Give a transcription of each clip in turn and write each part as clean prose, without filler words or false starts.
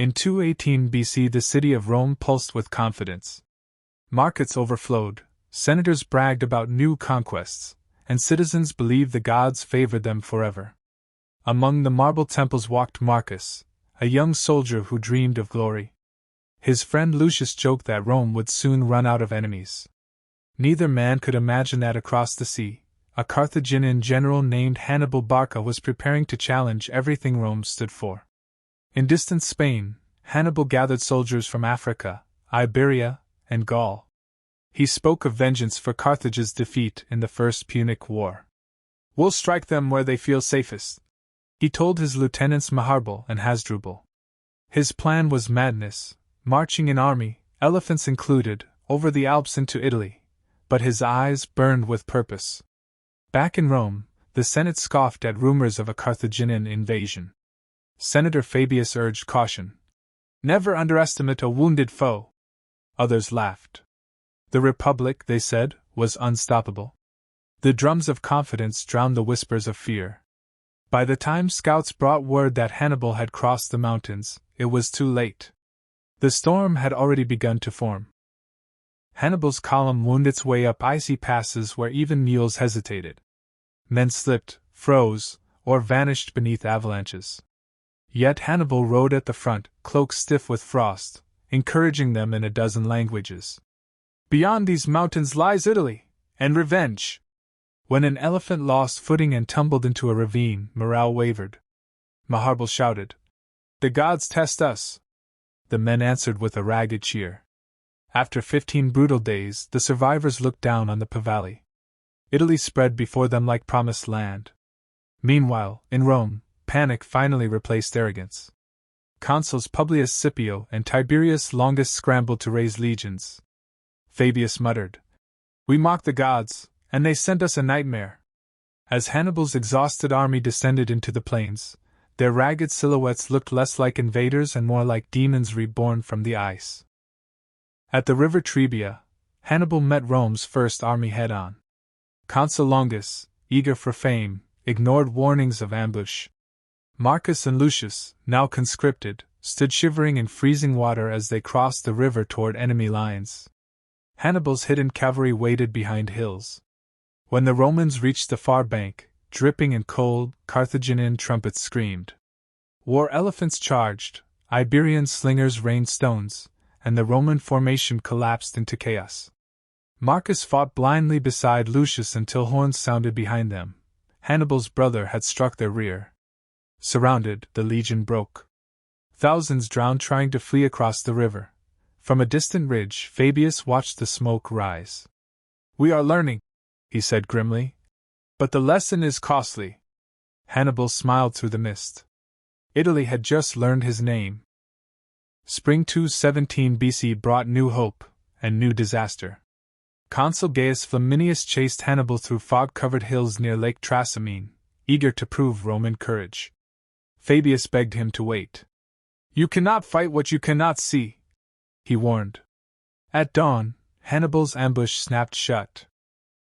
In 218 BC, the city of Rome pulsed with confidence. Markets overflowed, senators bragged about new conquests, and citizens believed the gods favored them forever. Among the marble temples walked Marcus, a young soldier who dreamed of glory. His friend Lucius joked that Rome would soon run out of enemies. Neither man could imagine that across the sea, a Carthaginian general named Hannibal Barca was preparing to challenge everything Rome stood for. In distant Spain, Hannibal gathered soldiers from Africa, Iberia, and Gaul. He spoke of vengeance for Carthage's defeat in the First Punic War. "We'll strike them where they feel safest," he told his lieutenants Hannibal and Hasdrubal. His plan was madness, marching in army, elephants included, over the Alps into Italy, but his eyes burned with purpose. Back in Rome, the Senate scoffed at rumors of a Carthaginian invasion. Senator Fabius urged caution. "Never underestimate a wounded foe." Others laughed. The Republic, they said, was unstoppable. The drums of confidence drowned the whispers of fear. By the time scouts brought word that Hannibal had crossed the mountains, it was too late. The storm had already begun to form. Hannibal's column wound its way up icy passes where even mules hesitated. Men slipped, froze, or vanished beneath avalanches. Yet Hannibal rode at the front, cloak stiff with frost, encouraging them in a dozen languages. "Beyond these mountains lies Italy, and revenge." When an elephant lost footing and tumbled into a ravine, morale wavered. Hannibal shouted, "The gods test us." The men answered with a ragged cheer. After 15 brutal days, the survivors looked down on the Valley. Italy spread before them like promised land. Meanwhile, in Rome, panic finally replaced arrogance. Consuls Publius Scipio and Tiberius Longus scrambled to raise legions. Fabius muttered, "We mocked the gods, and they sent us a nightmare." As Hannibal's exhausted army descended into the plains, their ragged silhouettes looked less like invaders and more like demons reborn from the ice. At the river Trebia, Hannibal met Rome's first army head-on. Consul Longus, eager for fame, ignored warnings of ambush. Marcus and Lucius, now conscripted, stood shivering in freezing water as they crossed the river toward enemy lines. Hannibal's hidden cavalry waited behind hills. When the Romans reached the far bank, dripping and cold, Carthaginian trumpets screamed. War elephants charged, Iberian slingers rained stones, and the Roman formation collapsed into chaos. Marcus fought blindly beside Lucius until horns sounded behind them. Hannibal's brother had struck their rear. Surrounded, the legion broke. Thousands drowned trying to flee across the river. From a distant ridge, Fabius watched the smoke rise. "We are learning," he said grimly. "But the lesson is costly." Hannibal smiled through the mist. Italy had just learned his name. Spring 217 BC brought new hope and new disaster. Consul Gaius Flaminius chased Hannibal through fog-covered hills near Lake Trasimene, eager to prove Roman courage. Fabius begged him to wait. "You cannot fight what you cannot see," he warned. At dawn, Hannibal's ambush snapped shut.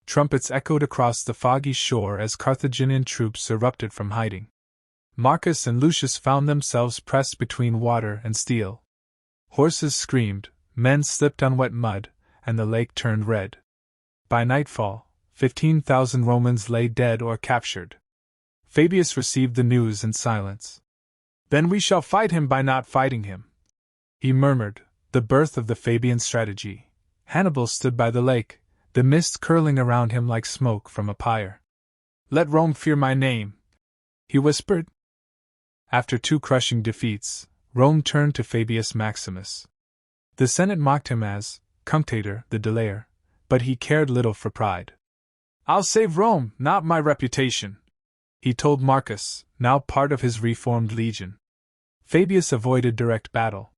Trumpets echoed across the foggy shore as Carthaginian troops erupted from hiding. Marcus and Lucius found themselves pressed between water and steel. Horses screamed, men slipped on wet mud, and the lake turned red. By nightfall, 15,000 Romans lay dead or captured. Fabius received the news in silence. "Then we shall fight him by not fighting him," he murmured, the birth of the Fabian strategy. Hannibal stood by the lake, the mist curling around him like smoke from a pyre. "Let Rome fear my name," he whispered. After 2 crushing defeats, Rome turned to Fabius Maximus. The Senate mocked him as Cunctator, the delayer, but he cared little for pride. "I'll save Rome, not my reputation," he told Marcus, now part of his reformed legion. Fabius avoided direct battle.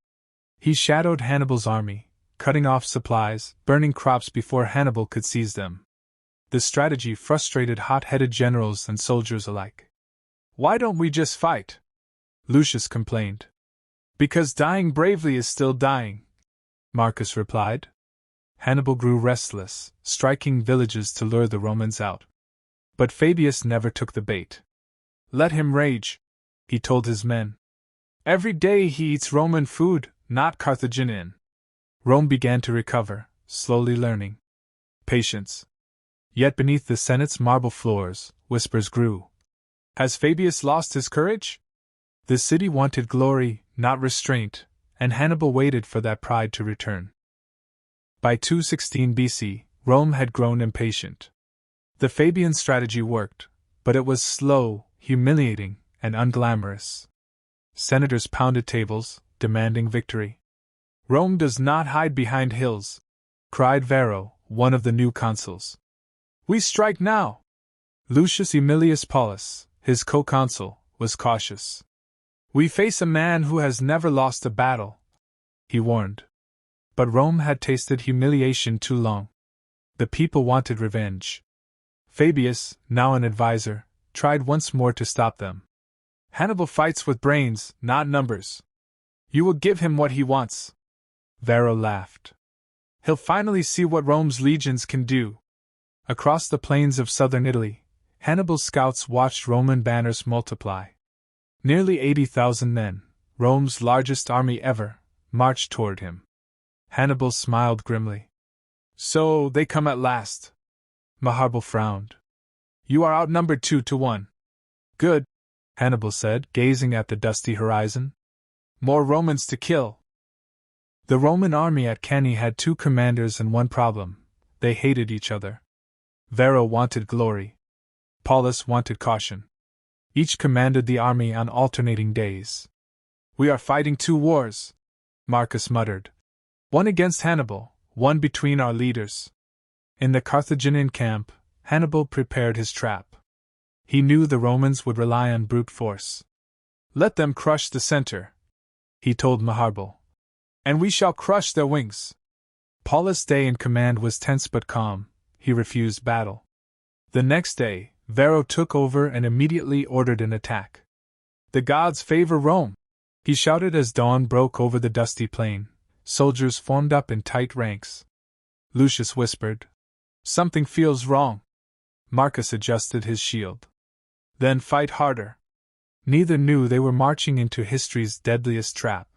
He shadowed Hannibal's army, cutting off supplies, burning crops before Hannibal could seize them. The strategy frustrated hot-headed generals and soldiers alike. "Why don't we just fight?" Lucius complained. "Because dying bravely is still dying," Marcus replied. Hannibal grew restless, striking villages to lure the Romans out. But Fabius never took the bait. "Let him rage," he told his men. Every day he eats Roman food, not Carthaginian. Rome began to recover, slowly learning patience. Yet beneath the Senate's marble floors, whispers grew. Has Fabius lost his courage? The city wanted glory, not restraint, and Hannibal waited for that pride to return. By 216 BC, Rome had grown impatient. The Fabian strategy worked, but it was slow, humiliating, and unglamorous. Senators pounded tables, demanding victory. Rome does not hide behind hills, cried Varro, one of the new consuls. We strike now! Lucius Aemilius Paulus, his co-consul, was cautious. We face a man who has never lost a battle, he warned. But Rome had tasted humiliation too long. The people wanted revenge. Fabius, now an advisor, tried once more to stop them. Hannibal fights with brains, not numbers. You will give him what he wants. Varro laughed. He'll finally see what Rome's legions can do. Across the plains of southern Italy, Hannibal's scouts watched Roman banners multiply. Nearly 80,000 men, Rome's largest army ever, marched toward him. Hannibal smiled grimly. So they come at last. Hannibal frowned. You are outnumbered 2-1. Good, Hannibal said, gazing at the dusty horizon. More Romans to kill. The Roman army at Cannae had two commanders and one problem. They hated each other. Varro wanted glory. Paulus wanted caution. Each commanded the army on alternating days. We are fighting two wars, Marcus muttered. One against Hannibal, one between our leaders. In the Carthaginian camp, Hannibal prepared his trap. He knew the Romans would rely on brute force. Let them crush the center, he told Hannibal. And we shall crush their wings. Paulus' day in command was tense but calm. He refused battle. The next day, Varro took over and immediately ordered an attack. The gods favor Rome, he shouted as dawn broke over the dusty plain. Soldiers formed up in tight ranks. Lucius whispered. Something feels wrong. Marcus adjusted his shield. Then fight harder. Neither knew they were marching into history's deadliest trap.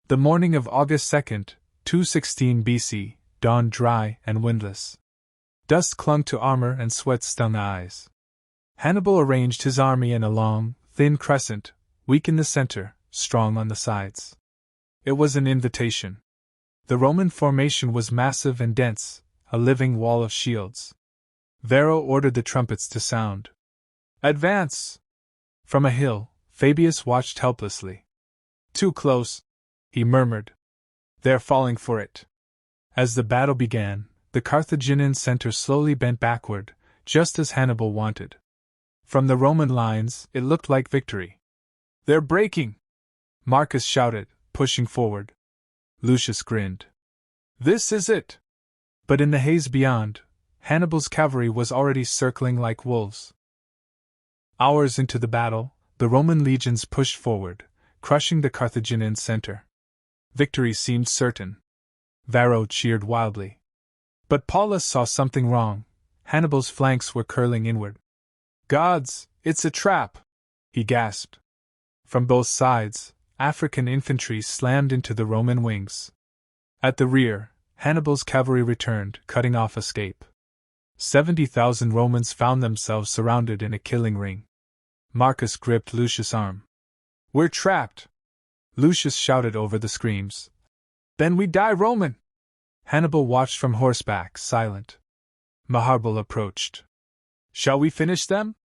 The morning of August 2nd, 216 BC, dawned dry and windless. Dust clung to armor and sweat stung the eyes. Hannibal arranged his army in a long, thin crescent, weak in the center, strong on the sides. It was an invitation. The Roman formation was massive and dense, a living wall of shields. Varro ordered the trumpets to sound. Advance! From a hill, Fabius watched helplessly. Too close, he murmured. They're falling for it. As the battle began, the Carthaginian center slowly bent backward, just as Hannibal wanted. From the Roman lines, it looked like victory. They're breaking! Marcus shouted, pushing forward. Lucius grinned. This is it! But in the haze beyond, Hannibal's cavalry was already circling like wolves. Hours into the battle, the Roman legions pushed forward, crushing the Carthaginian center. Victory seemed certain. Varro cheered wildly. But Paulus saw something wrong. Hannibal's flanks were curling inward. Gods, it's a trap! He gasped. From both sides, African infantry slammed into the Roman wings. At the rear, Hannibal's cavalry returned, cutting off escape. 70,000 Romans found themselves surrounded in a killing ring. Marcus gripped Lucius' arm. We're trapped! Lucius shouted over the screams. Then we die Roman! Hannibal watched from horseback, silent. Hannibal approached. Shall we finish them?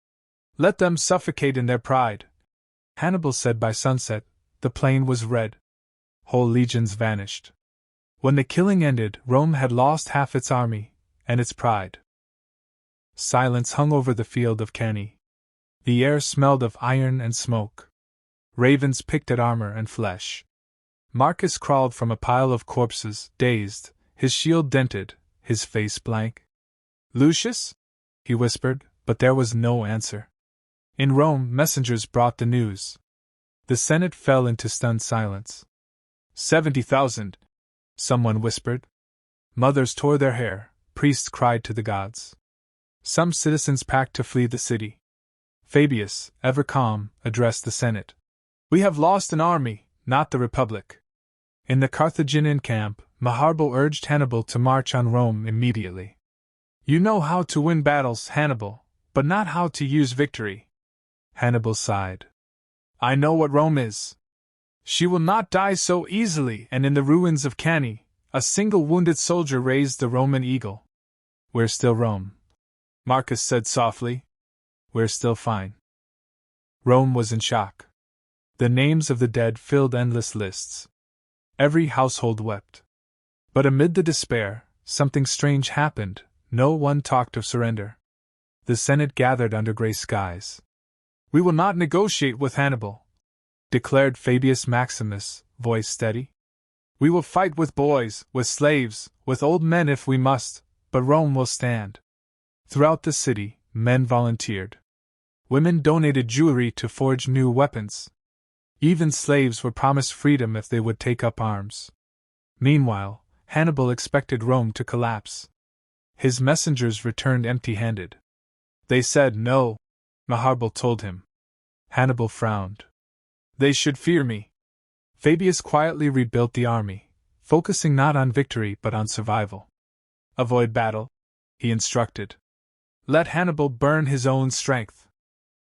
Let them suffocate in their pride. Hannibal said by sunset, the plain was red. Whole legions vanished. When the killing ended, Rome had lost half its army, and its pride. Silence hung over the field of Cannae. The air smelled of iron and smoke. Ravens picked at armor and flesh. Marcus crawled from a pile of corpses, dazed, his shield dented, his face blank. Lucius? He whispered, but there was no answer. In Rome, messengers brought the news. The Senate fell into stunned silence. 70,000, someone whispered. Mothers tore their hair, priests cried to the gods. Some citizens packed to flee the city. Fabius, ever calm, addressed the Senate. We have lost an army, not the Republic. In the Carthaginian camp, Hannibal urged Hannibal to march on Rome immediately. You know how to win battles, Hannibal, but not how to use victory. Hannibal sighed. I know what Rome is. She will not die so easily, and in the ruins of Cannae, a single wounded soldier raised the Roman eagle. We're still Rome, Marcus said softly. We're still fine. Rome was in shock. The names of the dead filled endless lists. Every household wept. But amid the despair, something strange happened. No one talked of surrender. The Senate gathered under gray skies. We will not negotiate with Hannibal, declared Fabius Maximus, voice steady. We will fight with boys, with slaves, with old men if we must, but Rome will stand. Throughout the city, men volunteered. Women donated jewelry to forge new weapons. Even slaves were promised freedom if they would take up arms. Meanwhile, Hannibal expected Rome to collapse. His messengers returned empty-handed. They said no, Hannibal told him. Hannibal frowned. They should fear me. Fabius quietly rebuilt the army, focusing not on victory but on survival. Avoid battle, he instructed. Let Hannibal burn his own strength.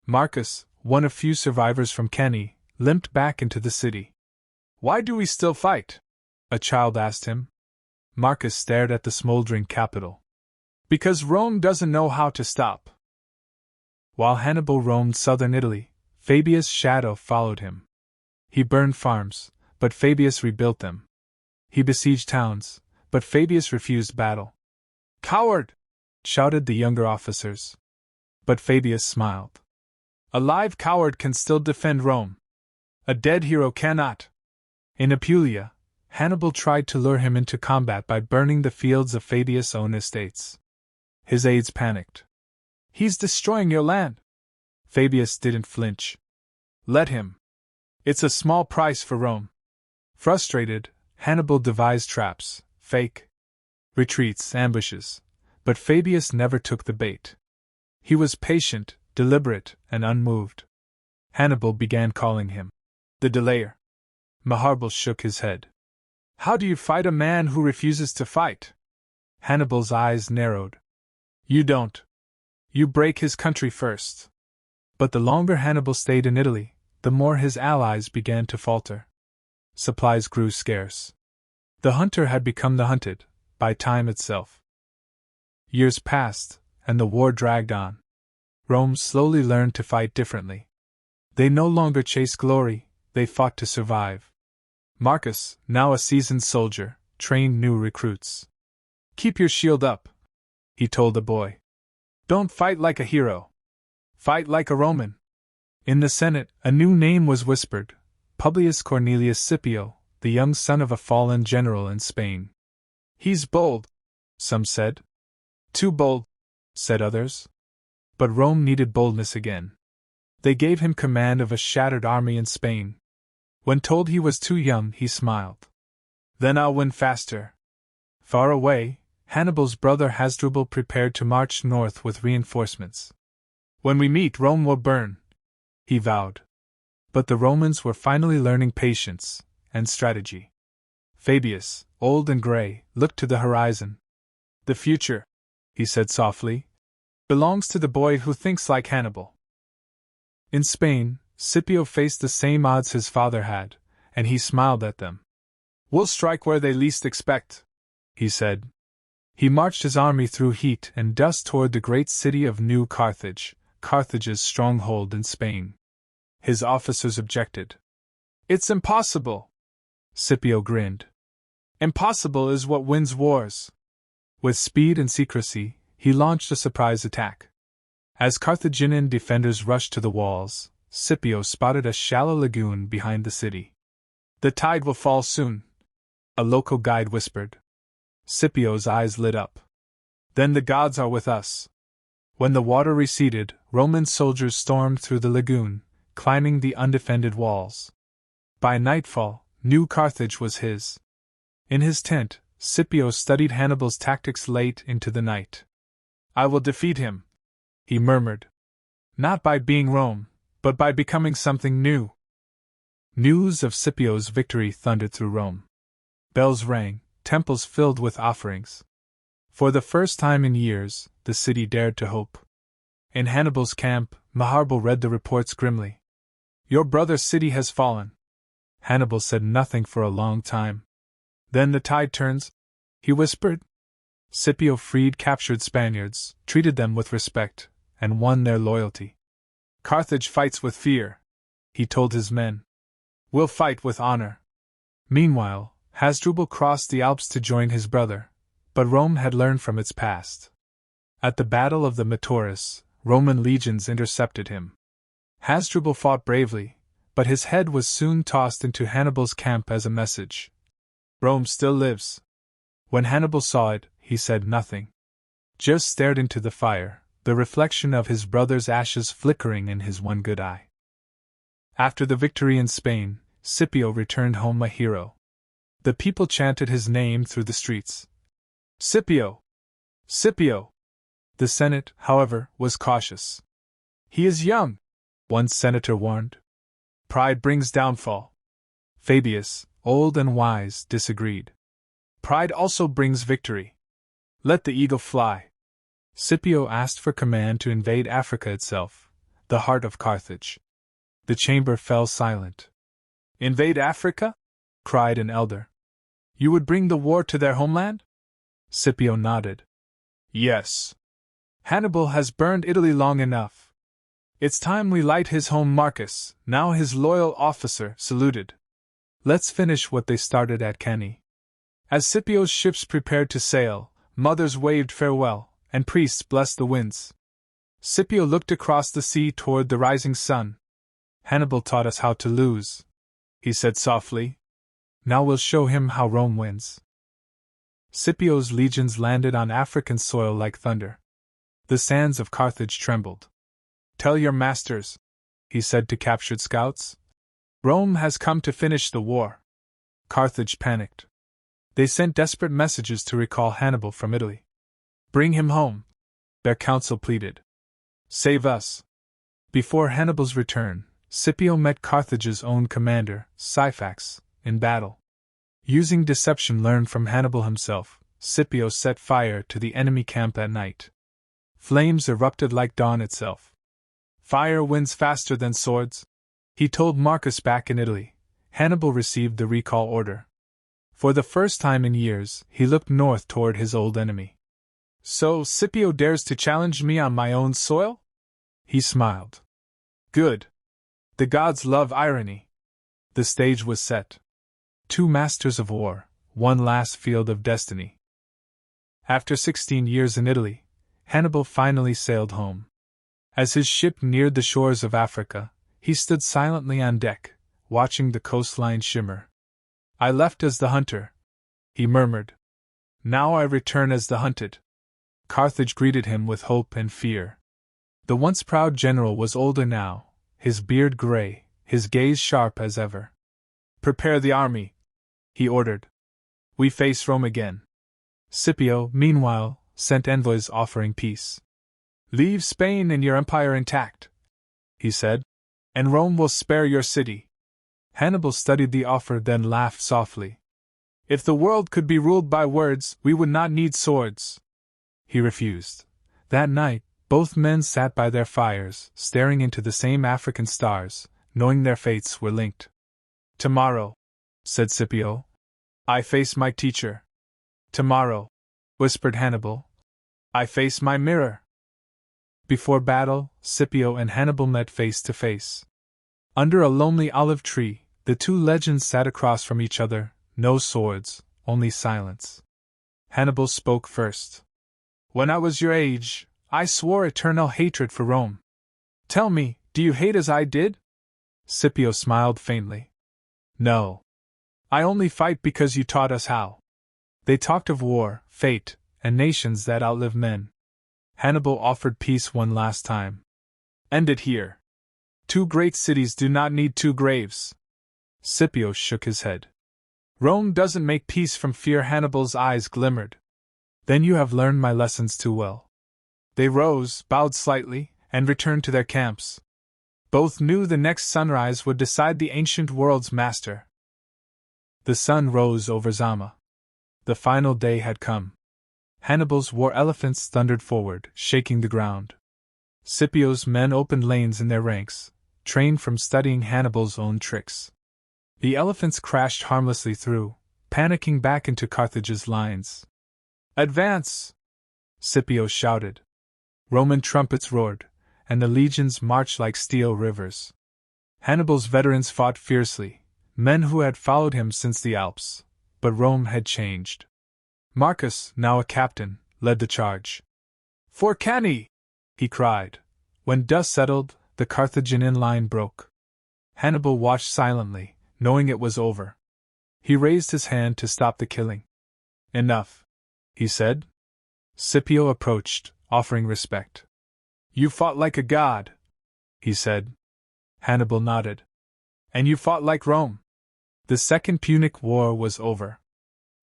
Marcus, one of few survivors from Cannae, limped back into the city. Why do we still fight? A child asked him. Marcus stared at the smoldering capital. Because Rome doesn't know how to stop. While Hannibal roamed southern Italy, Fabius' shadow followed him. He burned farms, but Fabius rebuilt them. He besieged towns, but Fabius refused battle. Coward! Shouted the younger officers. But Fabius smiled. A live coward can still defend Rome. A dead hero cannot. In Apulia, Hannibal tried to lure him into combat by burning the fields of Fabius' own estates. His aides panicked. He's destroying your land. Fabius didn't flinch. Let him. It's a small price for Rome. Frustrated, Hannibal devised traps, fake retreats, ambushes, but Fabius never took the bait. He was patient, deliberate, and unmoved. Hannibal began calling him the delayer. Hannibal shook his head. How do you fight a man who refuses to fight? Hannibal's eyes narrowed. You don't. You break his country first. But the longer Hannibal stayed in Italy, the more his allies began to falter. Supplies grew scarce. The hunter had become the hunted, by time itself. Years passed, and the war dragged on. Rome slowly learned to fight differently. They no longer chased glory, they fought to survive. Marcus, now a seasoned soldier, trained new recruits. Keep your shield up, he told the boy. Don't fight like a hero. Fight like a Roman. In the Senate, a new name was whispered, Publius Cornelius Scipio, the young son of a fallen general in Spain. He's bold, some said. Too bold, said others. But Rome needed boldness again. They gave him command of a shattered army in Spain. When told he was too young, he smiled. Then I'll win faster. Far away, Hannibal's brother Hasdrubal prepared to march north with reinforcements. When we meet, Rome will burn, he vowed. But the Romans were finally learning patience and strategy. Fabius, old and gray, looked to the horizon. The future, he said softly, belongs to the boy who thinks like Hannibal. In Spain, Scipio faced the same odds his father had, and he smiled at them. We'll strike where they least expect, he said. He marched his army through heat and dust toward the great city of New Carthage, Carthage's stronghold in Spain. His officers objected. It's impossible. Scipio grinned. Impossible is what wins wars. With speed and secrecy, he launched a surprise attack. As Carthaginian defenders rushed to the walls, Scipio spotted a shallow lagoon behind the city. The tide will fall soon, a local guide whispered. Scipio's eyes lit up. Then the gods are with us. When the water receded, Roman soldiers stormed through the lagoon, climbing the undefended walls. By nightfall, New Carthage was his. In his tent, Scipio studied Hannibal's tactics late into the night. I will defeat him, he murmured. Not by being Rome, but by becoming something new. News of Scipio's victory thundered through Rome. Bells rang, temples filled with offerings. For the first time in years, the city dared to hope. In Hannibal's camp, Hannibal read the reports grimly. "Your brother's city has fallen." Hannibal said nothing for a long time. "Then the tide turns," he whispered. Scipio freed captured Spaniards, treated them with respect, and won their loyalty. "Carthage fights with fear," he told his men. "We'll fight with honor." Meanwhile, Hasdrubal crossed the Alps to join his brother, but Rome had learned from its past. At the Battle of the Metaurus, Roman legions intercepted him. Hasdrubal fought bravely, but his head was soon tossed into Hannibal's camp as a message. "Rome still lives." When Hannibal saw it, he said nothing. Just stared into the fire, the reflection of his brother's ashes flickering in his one good eye. After the victory in Spain, Scipio returned home a hero. The people chanted his name through the streets. "Scipio! Scipio!" The Senate, however, was cautious. "He is young," one senator warned. "Pride brings downfall." Fabius, old and wise, disagreed. "Pride also brings victory. Let the eagle fly." Scipio asked for command to invade Africa itself, the heart of Carthage. The chamber fell silent. "Invade Africa?" cried an elder. "You would bring the war to their homeland?" Scipio nodded. "Yes. Hannibal has burned Italy long enough. It's time we light his home." Marcus, now his loyal officer, saluted. "Let's finish what they started at Cannae." As Scipio's ships prepared to sail, mothers waved farewell, and priests blessed the winds. Scipio looked across the sea toward the rising sun. "Hannibal taught us how to lose," he said softly. "Now we'll show him how Rome wins." Scipio's legions landed on African soil like thunder. The sands of Carthage trembled. "Tell your masters," he said to captured scouts. "Rome has come to finish the war." Carthage panicked. They sent desperate messages to recall Hannibal from Italy. "Bring him home," their council pleaded. "Save us." Before Hannibal's return, Scipio met Carthage's own commander, Syphax, in battle. Using deception learned from Hannibal himself, Scipio set fire to the enemy camp at night. Flames erupted like dawn itself. "Fire wins faster than swords," he told Marcus back in Italy. Hannibal received the recall order. For the first time in years, he looked north toward his old enemy. "So Scipio dares to challenge me on my own soil?" He smiled. "Good. The gods love irony." The stage was set. Two masters of war, one last field of destiny. After 16 years in Italy, Hannibal finally sailed home. As his ship neared the shores of Africa, he stood silently on deck, watching the coastline shimmer. "I left as the hunter," he murmured. "Now I return as the hunted." Carthage greeted him with hope and fear. The once proud general was older now, his beard gray, his gaze sharp as ever. "Prepare the army," he ordered. "We face Rome again." Scipio, meanwhile, sent envoys offering peace. "Leave Spain and your empire intact," he said, "and Rome will spare your city." Hannibal studied the offer, then laughed softly. "If the world could be ruled by words, we would not need swords." He refused. That night, both men sat by their fires, staring into the same African stars, knowing their fates were linked. "Tomorrow," said Scipio, "I face my teacher." "Tomorrow," whispered Hannibal, "I face my mirror." Before battle, Scipio and Hannibal met face to face. Under a lonely olive tree, the two legends sat across from each other, no swords, only silence. Hannibal spoke first. "When I was your age, I swore eternal hatred for Rome. Tell me, do you hate as I did?" Scipio smiled faintly. "No. I only fight because you taught us how." They talked of war, fate, and nations that outlive men. Hannibal offered peace one last time. "End it here. Two great cities do not need two graves." Scipio shook his head. "Rome doesn't make peace from fear." Hannibal's eyes glimmered. "Then you have learned my lessons too well." They rose, bowed slightly, and returned to their camps. Both knew the next sunrise would decide the ancient world's master. The sun rose over Zama. The final day had come. Hannibal's war elephants thundered forward, shaking the ground. Scipio's men opened lanes in their ranks, trained from studying Hannibal's own tricks. The elephants crashed harmlessly through, panicking back into Carthage's lines. "Advance!" Scipio shouted. Roman trumpets roared, and the legions marched like steel rivers. Hannibal's veterans fought fiercely, men who had followed him since the Alps, but Rome had changed. Marcus, now a captain, led the charge. "For Cannae!" he cried. When dust settled, the Carthaginian line broke. Hannibal watched silently, knowing it was over. He raised his hand to stop the killing. "Enough," he said. Scipio approached, offering respect. "You fought like a god," he said. Hannibal nodded. "And you fought like Rome." The Second Punic War was over.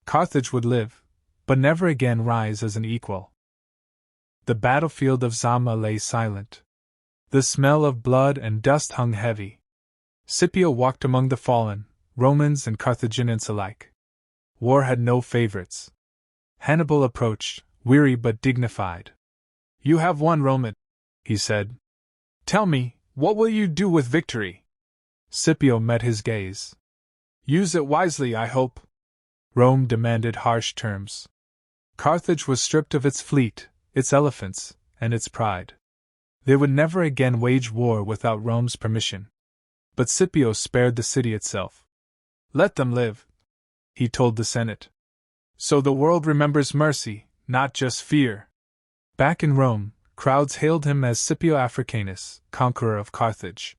Carthage would live, but never again rise as an equal. The battlefield of Zama lay silent. The smell of blood and dust hung heavy. Scipio walked among the fallen, Romans and Carthaginians alike. War had no favorites. Hannibal approached, weary but dignified. "You have won, Roman," he said. "Tell me, what will you do with victory?" Scipio met his gaze. "Use it wisely, I hope." Rome demanded harsh terms. Carthage was stripped of its fleet, its elephants, and its pride. They would never again wage war without Rome's permission. But Scipio spared the city itself. "Let them live," he told the Senate. "So the world remembers mercy, not just fear." Back in Rome, crowds hailed him as Scipio Africanus, conqueror of Carthage.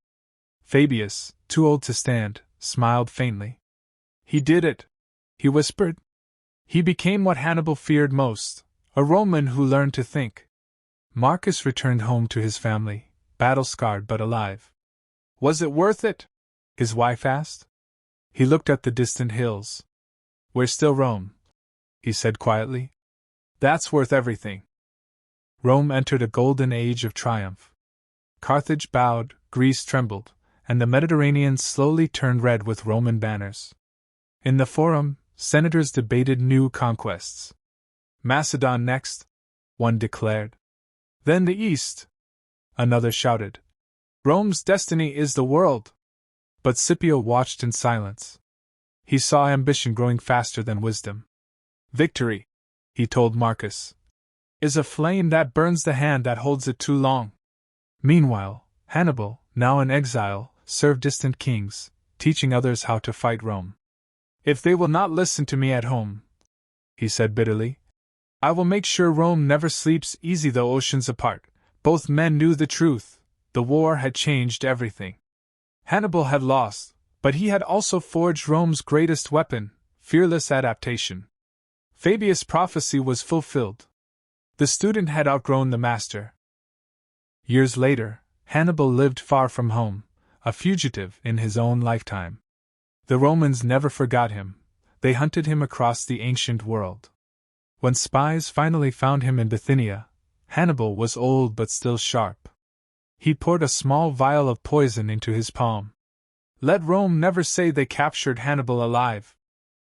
Fabius, too old to stand, smiled faintly. "He did it," he whispered. "He became what Hannibal feared most, a Roman who learned to think." Marcus returned home to his family, battle-scarred but alive. "Was it worth it?" his wife asked. He looked at the distant hills. "We're still Rome," he said quietly. "That's worth everything." Rome entered a golden age of triumph. Carthage bowed, Greece trembled, and the Mediterranean slowly turned red with Roman banners. In the Forum, senators debated new conquests. "Macedon next," one declared. "Then the East," another shouted. "Rome's destiny is the world." But Scipio watched in silence. He saw ambition growing faster than wisdom. "Victory," he told Marcus, "is a flame that burns the hand that holds it too long." Meanwhile, Hannibal, now in exile, served distant kings, teaching others how to fight Rome. "If they will not listen to me at home," he said bitterly, "I will make sure Rome never sleeps easy though oceans apart." Both men knew the truth. The war had changed everything. Hannibal had lost, but he had also forged Rome's greatest weapon, fearless adaptation. Fabius' prophecy was fulfilled. The student had outgrown the master. Years later, Hannibal lived far from home, a fugitive in his own lifetime. The Romans never forgot him. They hunted him across the ancient world. When spies finally found him in Bithynia, Hannibal was old but still sharp. He poured a small vial of poison into his palm. "Let Rome never say they captured Hannibal alive."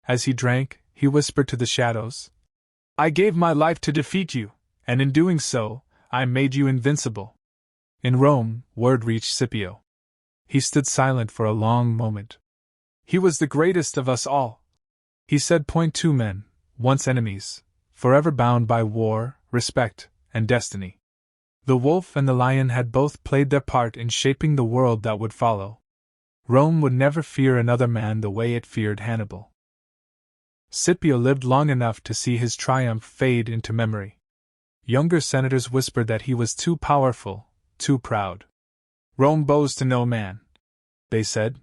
As he drank, he whispered to the shadows, "I gave my life to defeat you, and in doing so, I made you invincible." In Rome, word reached Scipio. He stood silent for a long moment. "He was the greatest of us all," he said. Two men, once enemies, forever bound by war, respect, and destiny. The wolf and the lion had both played their part in shaping the world that would follow. Rome would never fear another man the way it feared Hannibal. Scipio lived long enough to see his triumph fade into memory. Younger senators whispered that he was too powerful, too proud. "Rome bows to no man," they said.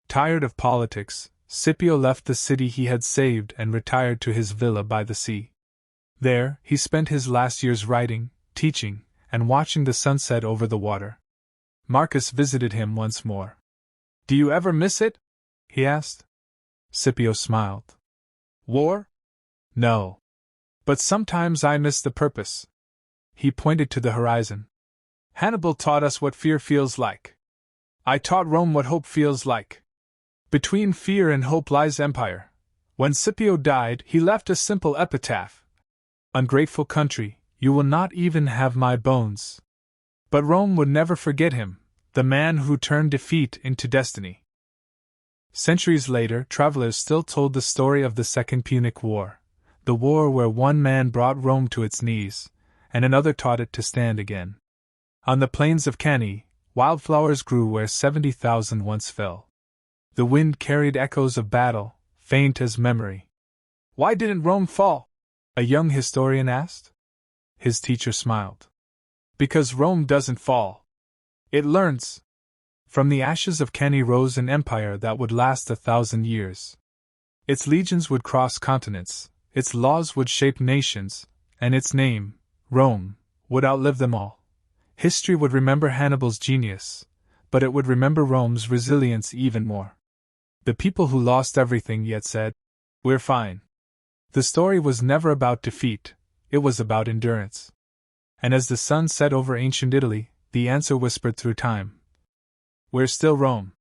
Tired of politics, Scipio left the city he had saved and retired to his villa by the sea. There, he spent his last years writing, teaching, and watching the sunset over the water. Marcus visited him once more. "Do you ever miss it?" he asked. Scipio smiled. "War? No. But sometimes I miss the purpose." He pointed to the horizon. "Hannibal taught us what fear feels like. I taught Rome what hope feels like. Between fear and hope lies empire. When Scipio died, he left a simple epitaph. Ungrateful country, you will not even have my bones. But Rome would never forget him, the man who turned defeat into destiny. Centuries later, travelers still told the story of the Second Punic War, the war where one man brought Rome to its knees, and another taught it to stand again. On the plains of Cannae, wildflowers grew where 70,000 once fell. The wind carried echoes of battle, faint as memory. Why didn't Rome fall? A young historian asked. His teacher smiled. Because Rome doesn't fall. It learns. From the ashes of Cannae rose an empire that would last 1,000 years. Its legions would cross continents, its laws would shape nations, and its name, Rome, would outlive them all. History would remember Hannibal's genius, but it would remember Rome's resilience even more. The people who lost everything yet said, "We're fine." The story was never about defeat, it was about endurance. And as the sun set over ancient Italy, the answer whispered through time. We're still Rome.